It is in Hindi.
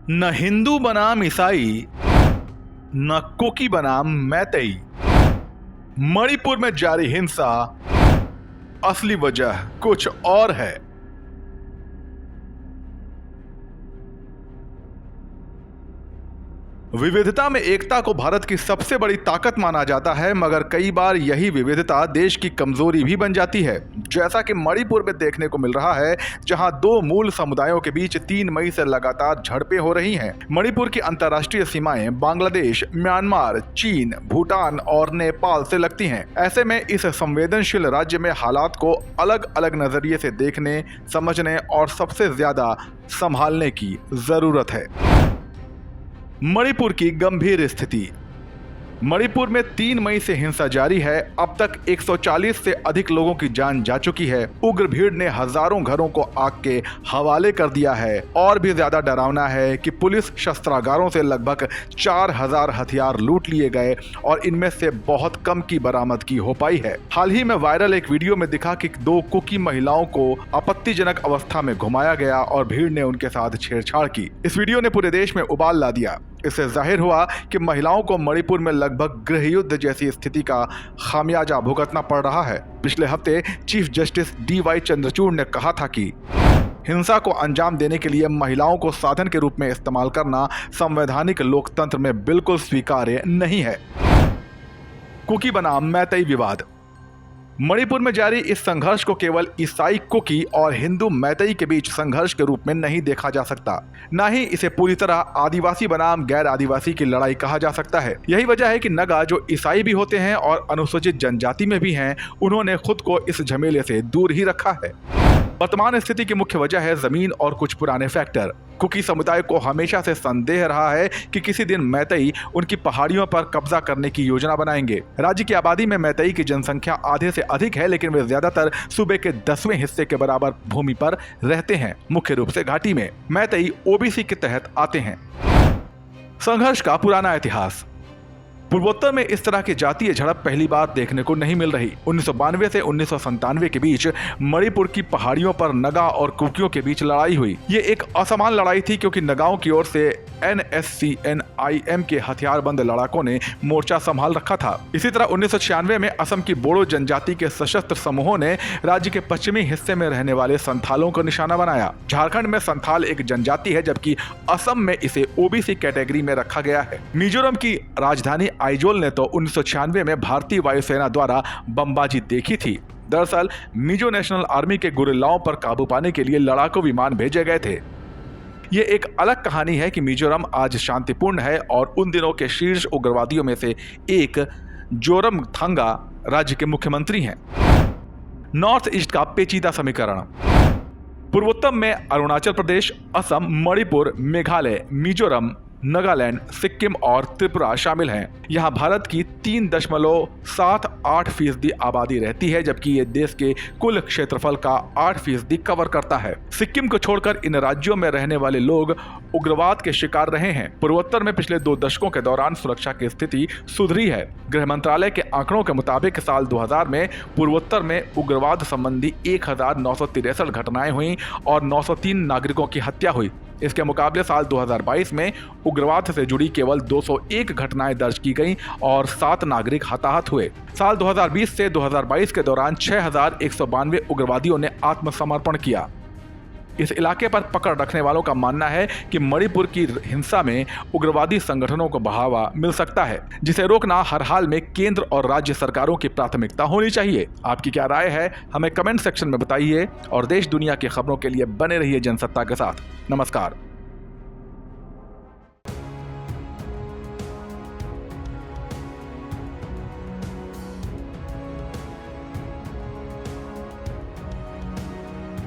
न हिंदू बनाम ईसाई, न कुकी बनाम मैतेई। मणिपुर में जारी हिंसा, असली वजह कुछ और है। विविधता में एकता को भारत की सबसे बड़ी ताकत माना जाता है, मगर कई बार यही विविधता देश की कमजोरी भी बन जाती है, जैसा कि मणिपुर में देखने को मिल रहा है, जहां दो मूल समुदायों के बीच 3 मई से लगातार झड़पें हो रही हैं। मणिपुर की अंतर्राष्ट्रीय सीमाएं बांग्लादेश, म्यांमार, चीन, भूटान और नेपाल से लगती हैं। ऐसे में इस संवेदनशील राज्य में हालात को अलग अलग नजरिए से देखने, समझने और सबसे ज्यादा संभालने की जरूरत है। मणिपुर की गंभीर स्थिति। मणिपुर में 3 मई से हिंसा जारी है। अब तक 140 से अधिक लोगों की जान जा चुकी है। उग्र भीड़ ने हजारों घरों को आग के हवाले कर दिया है। और भी ज्यादा डरावना है कि पुलिस शस्त्रागारों से लगभग 4000 हथियार लूट लिए गए और इनमें से बहुत कम की बरामदगी हो पाई है। हाल ही में वायरल एक वीडियो में दिखा कि 2 कुकी महिलाओं को आपत्तिजनक अवस्था में घुमाया गया और भीड़ ने उनके साथ छेड़छाड़ की। इस वीडियो ने पूरे देश में उबाल ला दिया। इससे जाहिर हुआ कि महिलाओं को मणिपुर में लगभग गृह युद्ध जैसी स्थिति का खामियाजा भुगतना पड़ रहा है। पिछले हफ्ते चीफ जस्टिस DY चंद्रचूड़ ने कहा था कि हिंसा को अंजाम देने के लिए महिलाओं को साधन के रूप में इस्तेमाल करना संवैधानिक लोकतंत्र में बिल्कुल स्वीकार्य नहीं है। कुकी बनाम मैतेई विवाद। मणिपुर में जारी इस संघर्ष को केवल ईसाई कुकी और हिंदू मैतेई के बीच संघर्ष के रूप में नहीं देखा जा सकता। न ही इसे पूरी तरह आदिवासी बनाम गैर आदिवासी की लड़ाई कहा जा सकता है। यही वजह है कि नगा, जो ईसाई भी होते हैं और अनुसूचित जनजाति में भी हैं, उन्होंने खुद को इस झमेले से दूर ही रखा है। वर्तमान स्थिति की मुख्य वजह है जमीन और कुछ पुराने फैक्टर। कुकी समुदाय को हमेशा से संदेह रहा है कि किसी दिन मैतेई उनकी पहाड़ियों पर कब्जा करने की योजना बनाएंगे। राज्य की आबादी में मैतेई की जनसंख्या आधे से अधिक है, लेकिन वे ज्यादातर सूबे के 10वें हिस्से के बराबर भूमि पर रहते हैं, मुख्य रूप से घाटी में। मैतेई OBC के तहत आते हैं। संघर्ष का पुराना इतिहास। पूर्वोत्तर में इस तरह की जातीय झड़प पहली बार देखने को नहीं मिल रही। 1992 से 1997 के बीच मणिपुर की पहाड़ियों पर नगा और कुकियों के बीच लड़ाई हुई। ये एक असमान लड़ाई थी क्योंकि नगाओं की ओर से NSCN-IM के हथियारबंद लड़ाकों ने मोर्चा संभाल रखा था। इसी तरह 1996 में असम की बोडो जनजाति के सशस्त्र समूहों ने राज्य के पश्चिमी हिस्से में रहने वाले संथालों को निशाना बनाया। झारखंड में संथाल एक जनजाति है, जबकि असम में इसे OBC कैटेगरी में रखा गया है। मिजोरम की राजधानी आइजोल ने तो 1996 में भारतीय वायुसेना द्वारा बमबाजी देखी थी। दरअसल मिजो नेशनल आर्मी के गुरिल्लाओं पर काबू पाने के लिए लड़ाकू विमान भेजे गए थे। ये एक अलग कहानी है कि मिजोरम आज शांतिपूर्ण है और उन दिनों के शीर्ष उग्रवादियों में से एक जोरमथंगा राज्य के मुख्यमंत्री हैं। नॉर्थ ईस्ट का पेचीदा समीकरण। पूर्वोत्तर में अरुणाचल प्रदेश, असम, मणिपुर, मेघालय, मिजोरम, नागालैंड, सिक्किम और त्रिपुरा शामिल हैं। यहाँ भारत की 3.78% आबादी रहती है, जबकि ये देश के कुल क्षेत्रफल का 8% कवर करता है। सिक्किम को छोड़कर इन राज्यों में रहने वाले लोग उग्रवाद के शिकार रहे हैं। पूर्वोत्तर में पिछले 2 दशकों के दौरान सुरक्षा की स्थिति सुधरी है। गृह मंत्रालय के आंकड़ों के मुताबिक साल 2000 में पूर्वोत्तर में उग्रवाद संबंधी 1963 घटनाएं हुई और 903 नागरिकों की हत्या हुई। इसके मुकाबले साल 2022 में उग्रवाद से जुड़ी केवल 201 घटनाएं दर्ज की गईं और 7 नागरिक हताहत हुए। साल 2020 से 2022 के दौरान 6192 उग्रवादियों ने आत्मसमर्पण किया। इस इलाके पर पकड़ रखने वालों का मानना है कि मणिपुर की हिंसा में उग्रवादी संगठनों को बढ़ावा मिल सकता है, जिसे रोकना हर हाल में केंद्र और राज्य सरकारों की प्राथमिकता होनी चाहिए। आपकी क्या राय है, हमें कमेंट सेक्शन में बताइए और देश दुनिया की खबरों के लिए बने रहिए जनसत्ता के साथ। नमस्कार।